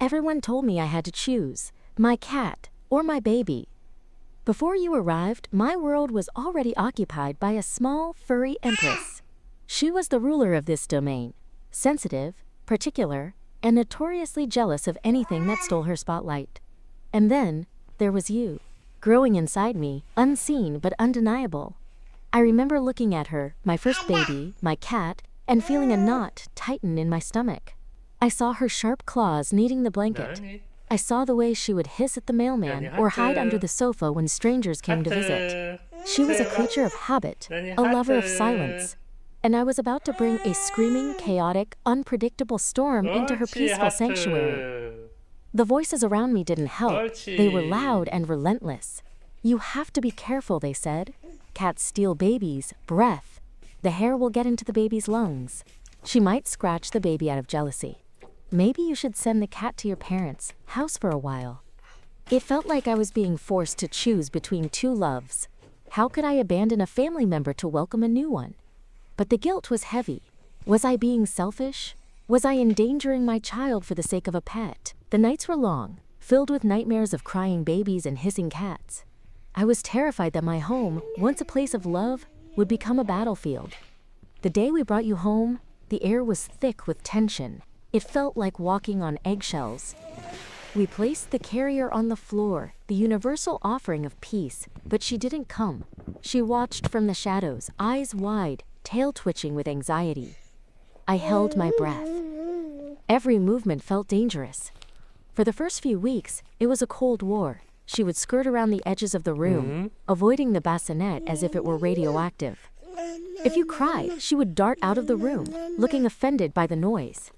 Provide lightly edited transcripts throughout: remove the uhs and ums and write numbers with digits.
Everyone told me I had to choose my cat or my baby. Before you arrived, my world was already occupied by a small, furry Empress. She was the ruler of this domain, sensitive, particular, and notoriously jealous of anything that stole her spotlight. And then, there was you, growing inside me, unseen but undeniable. I remember looking at her, my first baby, my cat, and feeling a knot tighten in my stomach. I saw her sharp claws kneading the blanket. I saw the way she would hiss at the mailman or hide under the sofa when strangers came to visit. She was a creature of habit, a lover of silence, and I was about to bring a screaming, chaotic, unpredictable storm into her peaceful sanctuary. The voices around me didn't help. They were loud and relentless. You have to be careful, they said. Cats steal babies' breath. The hair will get into the baby's lungs. She might scratch the baby out of jealousy. Maybe you should send the cat to your parents' house for a while. It felt like I was being forced to choose between two loves. How could I abandon a family member to welcome a new one? But the guilt was heavy. Was I being selfish? Was I endangering my child for the sake of a pet? The nights were long, filled with nightmares of crying babies and hissing cats. I was terrified that my home, once a place of love, would become a battlefield. The day we brought you home, the air was thick with tension. It felt like walking on eggshells. We placed the carrier on the floor, the universal offering of peace, but she didn't come. She watched from the shadows, eyes wide, tail twitching with anxiety. I held my breath. Every movement felt dangerous. For the first few weeks, it was a cold war. She would skirt around the edges of the room, avoiding the bassinet as if it were radioactive. If you cried, she would dart out of the room, looking offended by the noise.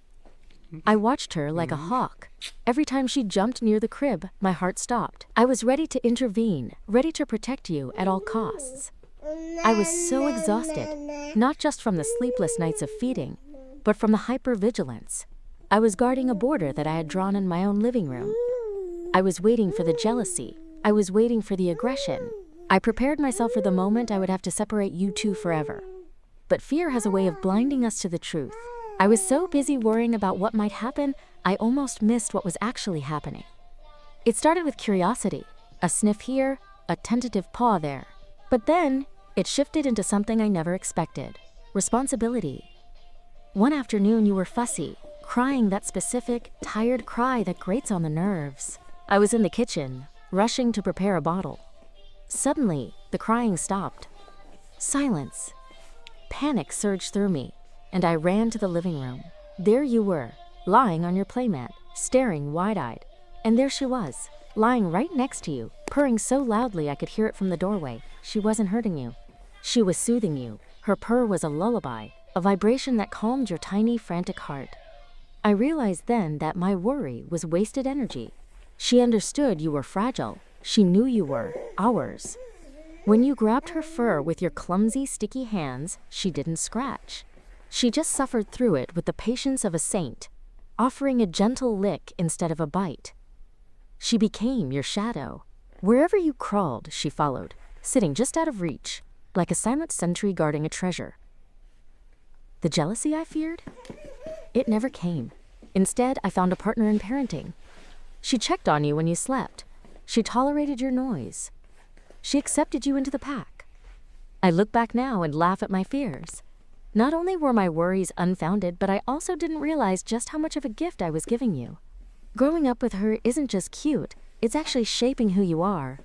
I watched her like a hawk. Every time she jumped near the crib, my heart stopped. I was ready to intervene, ready to protect you at all costs. I was so exhausted, not just from the sleepless nights of feeding, but from the hypervigilance. I was guarding a border that I had drawn in my own living room. I was waiting for the jealousy. I was waiting for the aggression. I prepared myself for the moment I would have to separate you two forever. But fear has a way of blinding us to the truth. I was so busy worrying about what might happen, I almost missed what was actually happening. It started with curiosity, a sniff here, a tentative paw there. But then, it shifted into something I never expected, responsibility. One afternoon you were fussy, crying that specific, tired cry that grates on the nerves. I was in the kitchen, rushing to prepare a bottle. Suddenly, the crying stopped. Silence. Panic surged through me, and I ran to the living room. There you were, lying on your playmat, staring wide-eyed. And there she was, lying right next to you, purring so loudly I could hear it from the doorway. She wasn't hurting you. She was soothing you. Her purr was a lullaby, a vibration that calmed your tiny, frantic heart. I realized then that my worry was wasted energy. She understood you were fragile. She knew you were ours. When you grabbed her fur with your clumsy, sticky hands, she didn't scratch. She just suffered through it with the patience of a saint, offering a gentle lick instead of a bite. She became your shadow. Wherever you crawled, she followed, sitting just out of reach, like a silent sentry guarding a treasure. The jealousy I feared? It never came. Instead, I found a partner in parenting. She checked on you when you slept. She tolerated your noise. She accepted you into the pack. I look back now and laugh at my fears. Not only were my worries unfounded, but I also didn't realize just how much of a gift I was giving you. Growing up with her isn't just cute, it's actually shaping who you are.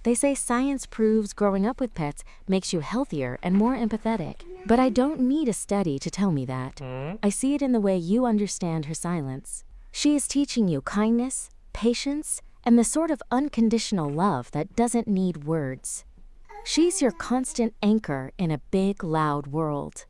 They say science proves growing up with pets makes you healthier and more empathetic, but I don't need a study to tell me that. I see it in the way you understand her silence. She is teaching you kindness, patience, and the sort of unconditional love that doesn't need words. She's your constant anchor in a big, loud world.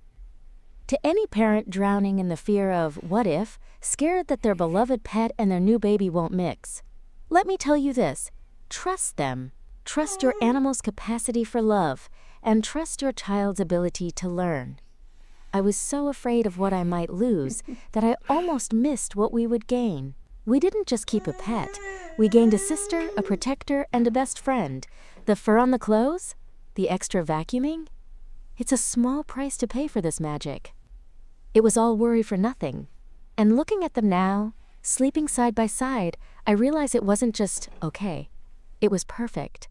To any parent drowning in the fear of what if, scared that their beloved pet and their new baby won't mix, let me tell you this: trust them. Trust your animal's capacity for love, and trust your child's ability to learn. I was so afraid of what I might lose that I almost missed what we would gain. We didn't just keep a pet. We gained a sister, a protector, and a best friend. The fur on the clothes? The extra vacuuming? It's a small price to pay for this magic. It was all worry for nothing. And looking at them now, Sleeping side by side, I realized it wasn't just okay. It was perfect.